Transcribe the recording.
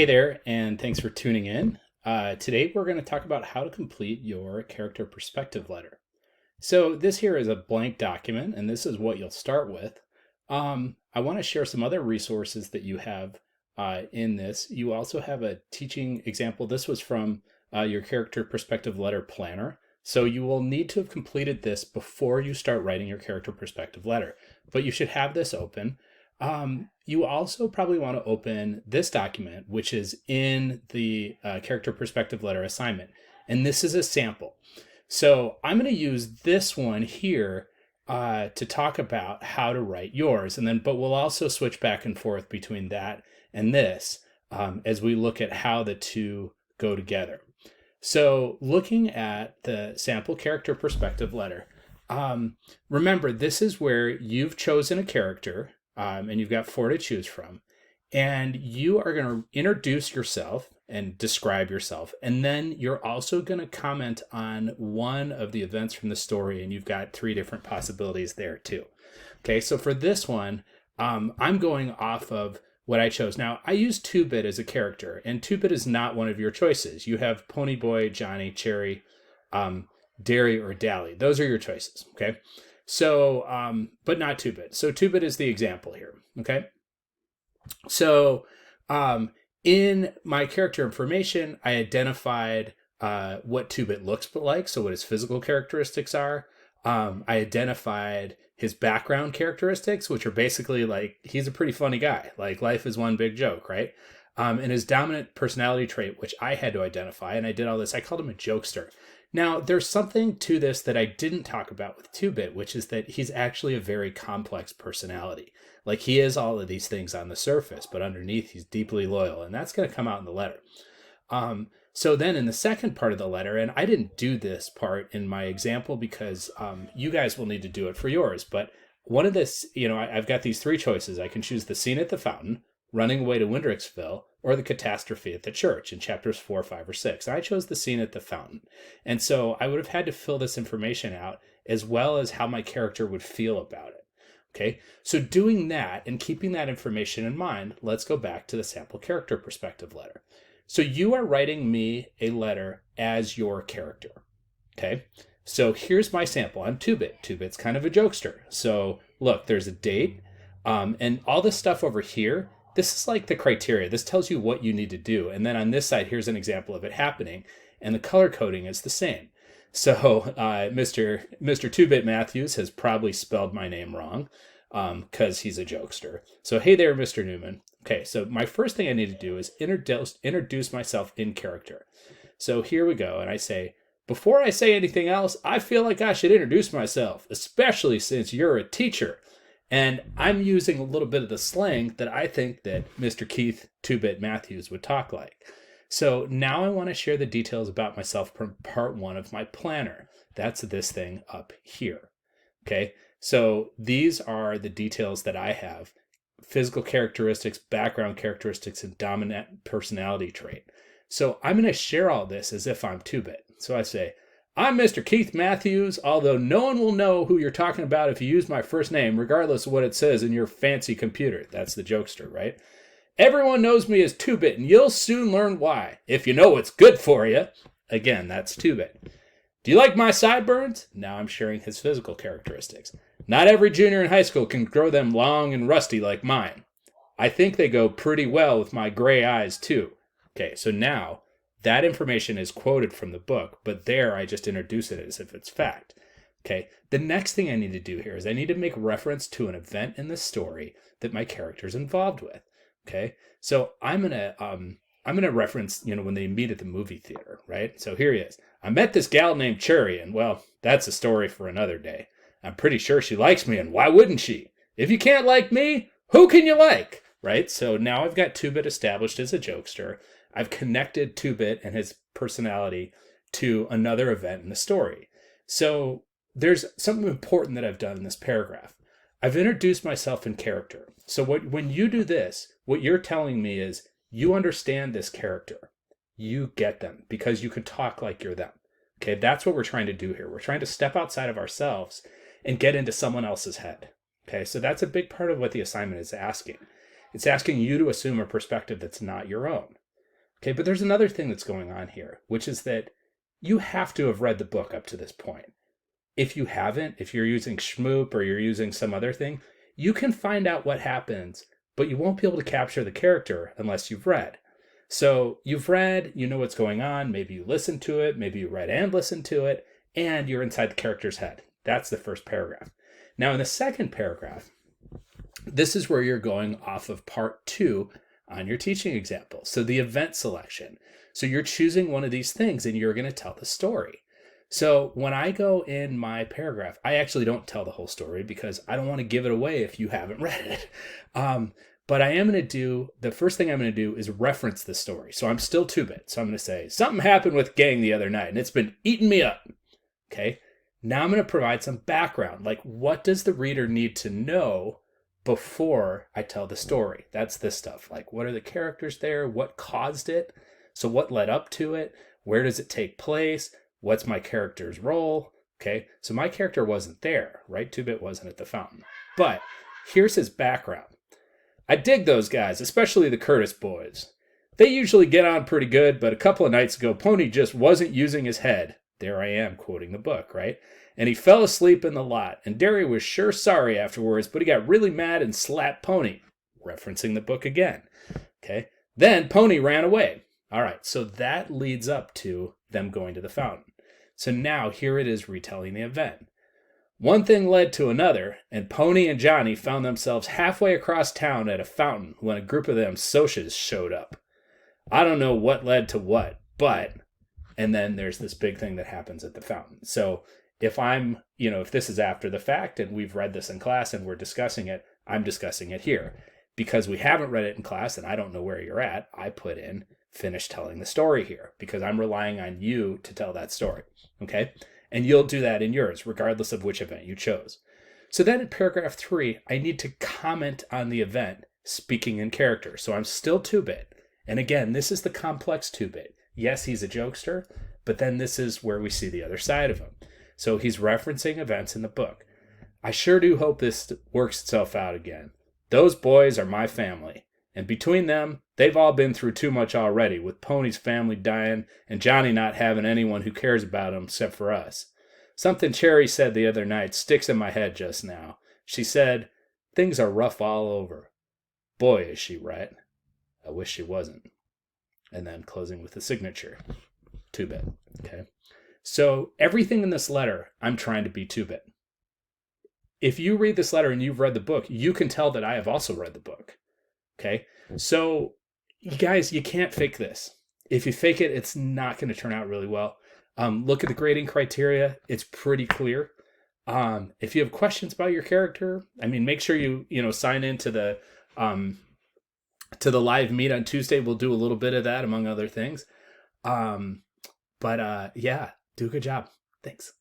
Hey there, and thanks for tuning in. Today we're going to talk about how to complete your character perspective letter. So this here is a blank document, and this is what you'll start with. I want to share some other resources that you have in this. You also have a teaching example. This was from your character perspective letter planner. So you will need to have completed this before you start writing your character perspective letter, but you should have this open. You also probably want to open this document, which is in the character perspective letter assignment. And this is a sample. So I'm going to use this one here to talk about how to write yours. But we'll also switch back and forth between that and this as we look at how the two go together. So looking at the sample character perspective letter, remember, this is where you've chosen a character. And you've got 4 to choose from. And you are going to introduce yourself and describe yourself. And then you're also going to comment on one of the events from the story. And you've got 3 different possibilities there too. Okay, so for this one, I'm going off of what I chose. Now, I use 2-Bit as a character. And 2-Bit is not one of your choices. You have Ponyboy, Johnny, Cherry, Derry, or Dally. Those are your choices, okay? So, but not 2-Bit. So 2-Bit is the example here, okay? So in my character information, I identified what 2-Bit looks like, so what his physical characteristics are. I identified his background characteristics, which are basically like, he's a pretty funny guy. Like, life is one big joke, right? And his dominant personality trait, which I had to identify, and I did all this, I called him a jokester. Now, there's something to this that I didn't talk about with 2-Bit, which is that he's actually a very complex personality. Like, he is all of these things on the surface, but underneath he's deeply loyal, and that's going to come out in the letter. So then in the second part of the letter, and I didn't do this part in my example because you guys will need to do it for yours, but one of this, I've got these 3 choices. I can choose the scene at the fountain, running away to Windrixville, or the catastrophe at the church in chapters 4, 5, or 6. I chose the scene at the fountain. And so I would have had to fill this information out as well as how my character would feel about it. Okay, so doing that and keeping that information in mind, let's go back to the sample character perspective letter. So you are writing me a letter as your character. Okay, so here's my sample. I'm 2-Bit. 2-Bit's kind of a jokester. So look, there's a date, and all this stuff over here. This is like the criteria. This tells you what you need to do. And then on this side, here's an example of it happening. And the color coding is the same. So Mr. 2-Bit Matthews has probably spelled my name wrong because he's a jokester. So hey there, Mr. Newman. Okay, so my first thing I need to do is introduce myself in character. So here we go. And I say, before I say anything else, I feel like I should introduce myself, especially since you're a teacher. And I'm using a little bit of the slang that I think that Mr. Keith 2-Bit Matthews would talk like. So now I want to share the details about myself from part 1 of my planner. That's this thing up here. Okay, so these are the details that I have. Physical characteristics, background characteristics, and dominant personality trait. So I'm going to share all this as if I'm 2-Bit. So I say, I'm Mr. Keith Matthews, although no one will know who you're talking about if you use my first name, regardless of what it says in your fancy computer. That's the jokester, right? Everyone knows me as 2-Bit, and you'll soon learn why, if you know what's good for you. Again, that's 2-Bit. Do you like my sideburns? Now I'm sharing his physical characteristics. Not every junior in high school can grow them long and rusty like mine. I think they go pretty well with my gray eyes, too. Okay, so now that information is quoted from the book, but there I just introduce it as if it's fact. Okay, the next thing I need to do here is I need to make reference to an event in the story that my character's involved with. Okay, so I'm gonna reference, when they meet at the movie theater, right? So here he is. I met this gal named Cherry, and well, that's a story for another day. I'm pretty sure she likes me, and why wouldn't she? If you can't like me, who can you like? Right? So now I've got 2-Bit established as a jokester. I've connected 2-Bit and his personality to another event in the story. So there's something important that I've done in this paragraph. I've introduced myself in character. So when you do this, what you're telling me is you understand this character. You get them because you can talk like you're them. Okay, that's what we're trying to do here. We're trying to step outside of ourselves and get into someone else's head. Okay, so that's a big part of what the assignment is asking. It's asking you to assume a perspective that's not your own. Okay, but there's another thing that's going on here, which is that you have to have read the book up to this point. If you haven't, if you're using Shmoop or you're using some other thing, you can find out what happens, but you won't be able to capture the character unless you've read. So you've read, you know what's going on, maybe you listened to it, maybe you read and listened to it, and you're inside the character's head. That's the first paragraph. Now in the second paragraph, this is where you're going off of part 2 on your teaching example. So the event selection. So you're choosing one of these things and you're going to tell the story. So when I go in my paragraph, I actually don't tell the whole story because I don't want to give it away if you haven't read it. But I am going to do, the first thing I'm going to do is reference the story. So I'm still 2-bit. So I'm going to say, something happened with gang the other night and it's been eating me up. Okay. Now I'm going to provide some background. Like, what does the reader need to know before I tell the story? That's this stuff. Like, what are the characters there? What caused it? So what led up to it? Where does it take place? What's my character's role? Okay, so my character wasn't there, right? 2-bit wasn't at the fountain. But here's his background. I dig those guys, especially the Curtis boys. They usually get on pretty good, but a couple of nights ago, Pony just wasn't using his head. There I am quoting the book, right? And he fell asleep in the lot, and Derry was sure sorry afterwards, but he got really mad and slapped Pony, referencing the book again. Okay, then Pony ran away. All right, so that leads up to them going to the fountain. So now here it is retelling the event. One thing led to another, and Pony and Johnny found themselves halfway across town at a fountain when a group of them Socs showed up. I don't know what led to what, but, and then there's this big thing that happens at the fountain. So if I'm, if this is after the fact and we've read this in class and we're discussing it, I'm discussing it here. Because we haven't read it in class and I don't know where you're at, I put in finish telling the story here because I'm relying on you to tell that story. Okay? And you'll do that in yours, regardless of which event you chose. So then in paragraph 3, I need to comment on the event, speaking in character. So I'm still 2-bit. And again, this is the complex 2-bit. Yes, he's a jokester, but then this is where we see the other side of him. So he's referencing events in the book. I sure do hope this works itself out again. Those boys are my family. And between them, they've all been through too much already, with Pony's family dying and Johnny not having anyone who cares about him except for us. Something Cherry said the other night sticks in my head just now. She said, things are rough all over. Boy, is she right. I wish she wasn't. And then closing with the signature. 2-bit. Okay. So everything in this letter, I'm trying to be 2-bit. If you read this letter and you've read the book, you can tell that I have also read the book. Okay, so you guys, you can't fake this. If you fake it, it's not going to turn out really well. Look at the grading criteria. It's pretty clear. If you have questions about your character, make sure you sign into the live meet on Tuesday. We'll do a little bit of that, among other things. Yeah, do a good job. Thanks.